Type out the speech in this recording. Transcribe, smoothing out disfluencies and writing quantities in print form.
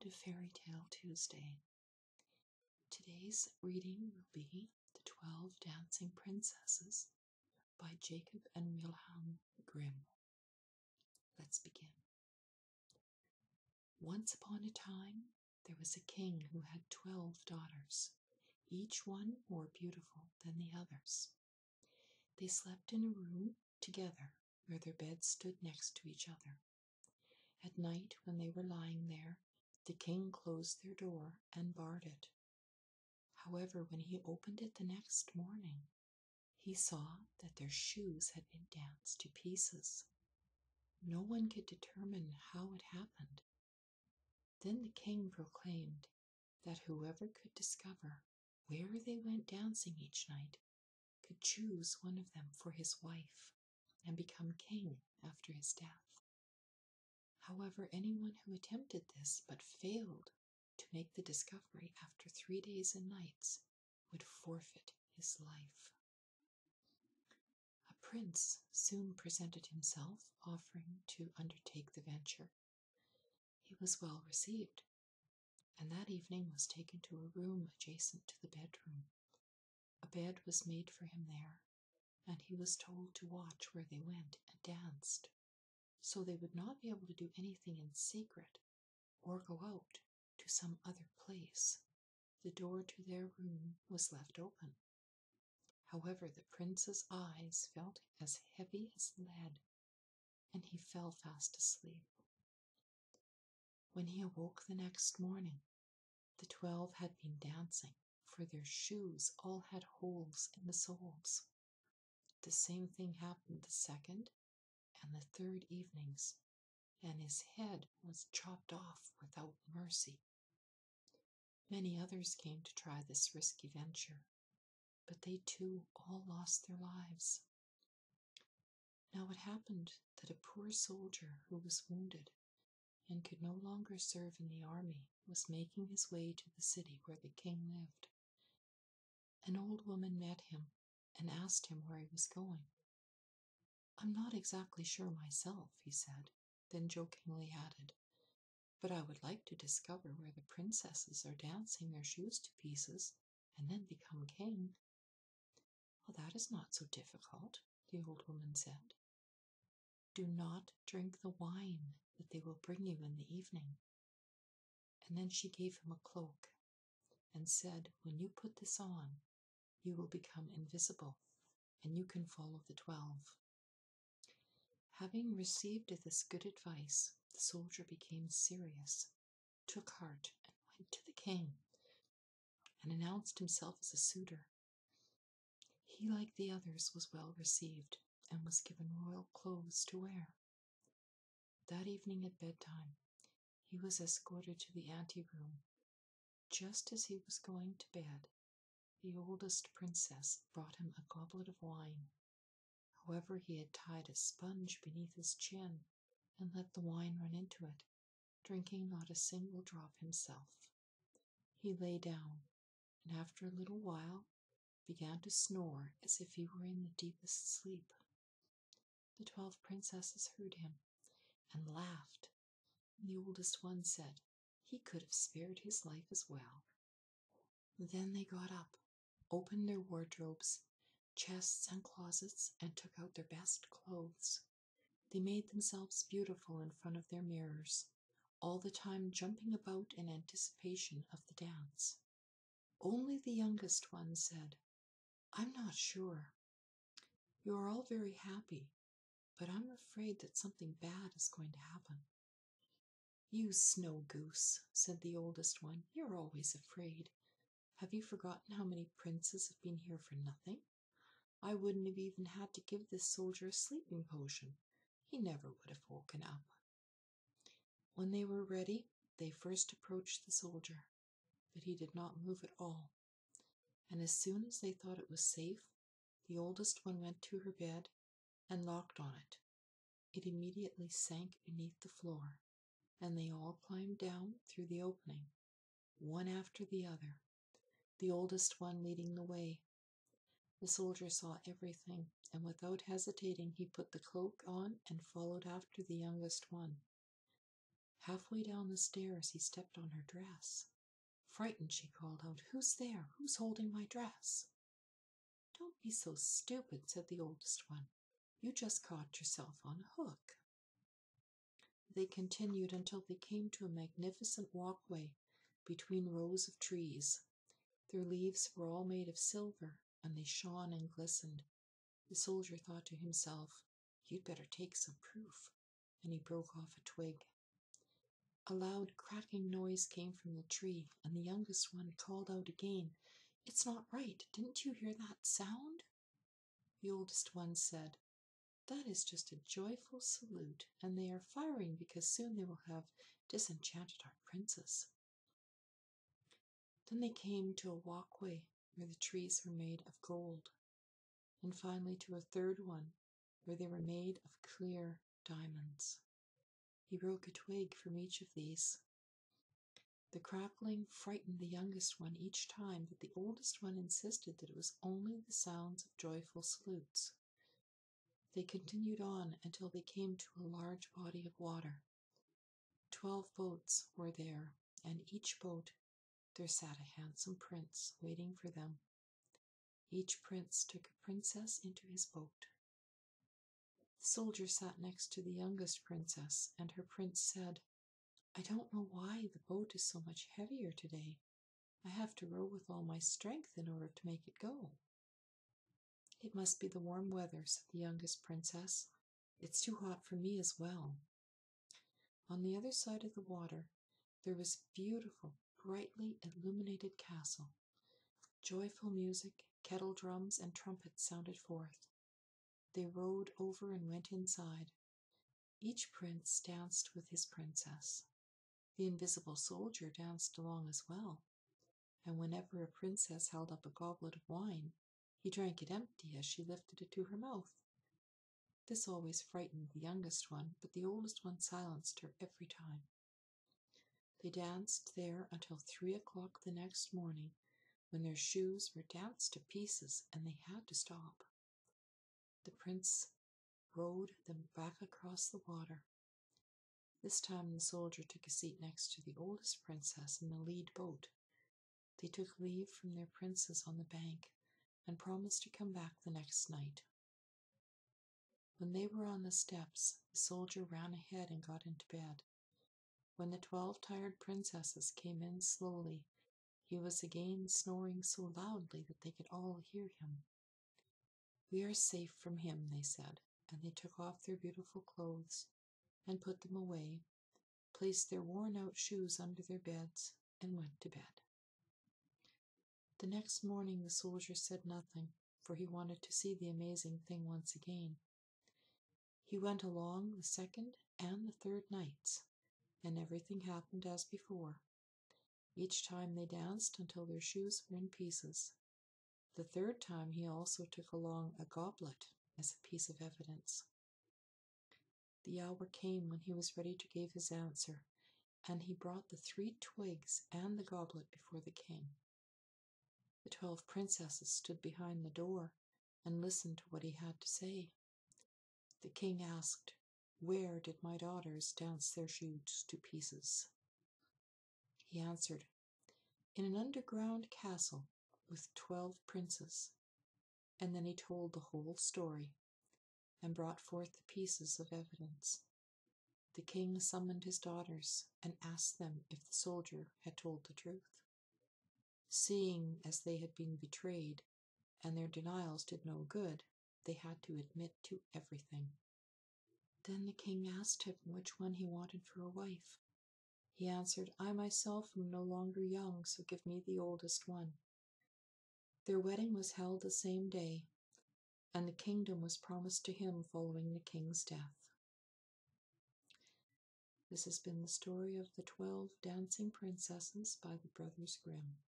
Welcome to Fairy Tale Tuesday. Today's reading will be The 12 Dancing Princesses by Jacob and Wilhelm Grimm. Let's begin. Once upon a time, there was a king who had 12 daughters, each one more beautiful than the others. They slept in a room together where their beds stood next to each other. At night, when they were lying there, the king closed their door and barred it. However, when he opened it the next morning, he saw that their shoes had been danced to pieces. No one could determine how it happened. Then the king proclaimed that whoever could discover where they went dancing each night could choose one of them for his wife and become king after his death. However, anyone who attempted this but failed to make the discovery after 3 days and nights would forfeit his life. A prince soon presented himself, offering to undertake the venture. He was well received, and that evening was taken to a room adjacent to the bedroom. A bed was made for him there, and he was told to watch where they went and danced, so they would not be able to do anything in secret or go out to some other place. The door to their room was left open. However, the prince's eyes felt as heavy as lead, and he fell fast asleep. When he awoke the next morning, the 12 had been dancing, for their shoes all had holes in the soles. The same thing happened the second and the third evenings, and his head was chopped off without mercy. Many others came to try this risky venture, but they too all lost their lives. Now it happened that a poor soldier who was wounded and could no longer serve in the army was making his way to the city where the king lived. An old woman met him and asked him where he was going. "I'm not exactly sure myself," he said, then jokingly added, "but I would like to discover where the princesses are dancing their shoes to pieces and then become king." "Well, that is not so difficult," the old woman said. "Do not drink the wine that they will bring you in the evening." And then she gave him a cloak and said, "When you put this on, you will become invisible and you can follow the 12. Having received this good advice, the soldier became serious, took heart, and went to the king and announced himself as a suitor. He, like the others, was well received and was given royal clothes to wear. That evening at bedtime, he was escorted to the anteroom. Just as he was going to bed, the oldest princess brought him a goblet of wine. However, he had tied a sponge beneath his chin and let the wine run into it, drinking not a single drop himself. He lay down, and after a little while began to snore as if he were in the deepest sleep. The 12 princesses heard him and laughed. The oldest one said he could have spared his life as well. Then they got up, opened their wardrobes, chests and closets, and took out their best clothes. They made themselves beautiful in front of their mirrors, all the time jumping about in anticipation of the dance. Only the youngest one said, "I'm not sure. You are all very happy, but I'm afraid that something bad is going to happen." "You snow goose," said the oldest one, "you're always afraid. Have you forgotten how many princes have been here for nothing? I wouldn't have even had to give this soldier a sleeping potion. He never would have woken up." When they were ready, they first approached the soldier, but he did not move at all. And as soon as they thought it was safe, the oldest one went to her bed and knocked on it. It immediately sank beneath the floor, and they all climbed down through the opening, one after the other, the oldest one leading the way. The soldier saw everything, and without hesitating he put the cloak on and followed after the youngest one. Halfway down the stairs, he stepped on her dress. Frightened, she called out, "Who's there? Who's holding my dress?" "Don't be so stupid," said the oldest one. "You just caught yourself on a hook." They continued until they came to a magnificent walkway between rows of trees. Their leaves were all made of silver, and they shone and glistened. The soldier thought to himself, "You'd better take some proof," and he broke off a twig. A loud cracking noise came from the tree, and the youngest one called out again, "It's not right. Didn't you hear that sound?" The oldest one said, "That is just a joyful salute, and they are firing because soon they will have disenchanted our princess." Then they came to a walkway where the trees were made of gold, and finally to a third one where they were made of clear diamonds. He broke a twig from each of these. The crackling frightened the youngest one each time, but the oldest one insisted that it was only the sounds of joyful salutes. They continued on until they came to a large body of water. 12 boats were there, and each boat there sat a handsome prince waiting for them. Each prince took a princess into his boat. The soldier sat next to the youngest princess, and her prince said, "I don't know why the boat is so much heavier today. I have to row with all my strength in order to make it go." "It must be the warm weather," said the youngest princess. "It's too hot for me as well." On the other side of the water, there was a beautiful, brightly illuminated castle. Joyful music, kettle drums, and trumpets sounded forth. They rowed over and went inside. Each prince danced with his princess. The invisible soldier danced along as well, and whenever a princess held up a goblet of wine, he drank it empty as she lifted it to her mouth. This always frightened the youngest one, but the oldest one silenced her every time. They danced there until 3 o'clock the next morning, when their shoes were danced to pieces and they had to stop. The prince rowed them back across the water. This time the soldier took a seat next to the oldest princess in the lead boat. They took leave from their princes on the bank and promised to come back the next night. When they were on the steps, the soldier ran ahead and got into bed. When the 12 tired princesses came in slowly, he was again snoring so loudly that they could all hear him. "We are safe from him," they said, and they took off their beautiful clothes and put them away, placed their worn-out shoes under their beds, and went to bed. The next morning the soldier said nothing, for he wanted to see the amazing thing once again. He went along the second and the third nights, and everything happened as before. Each time they danced until their shoes were in pieces. The third time he also took along a goblet as a piece of evidence. The hour came when he was ready to give his answer, and he brought the 3 twigs and the goblet before the king. The 12 princesses stood behind the door and listened to what he had to say. The king asked, "Where did my daughters dance their shoes to pieces?" He answered, "In an underground castle with 12 princes." And then he told the whole story and brought forth the pieces of evidence. The king summoned his daughters and asked them if the soldier had told the truth. Seeing as they had been betrayed and their denials did no good, they had to admit to everything. Then the king asked him which one he wanted for a wife. He answered, "I myself am no longer young, so give me the oldest one." Their wedding was held the same day, and the kingdom was promised to him following the king's death. This has been the story of the 12 Dancing Princesses by the Brothers Grimm.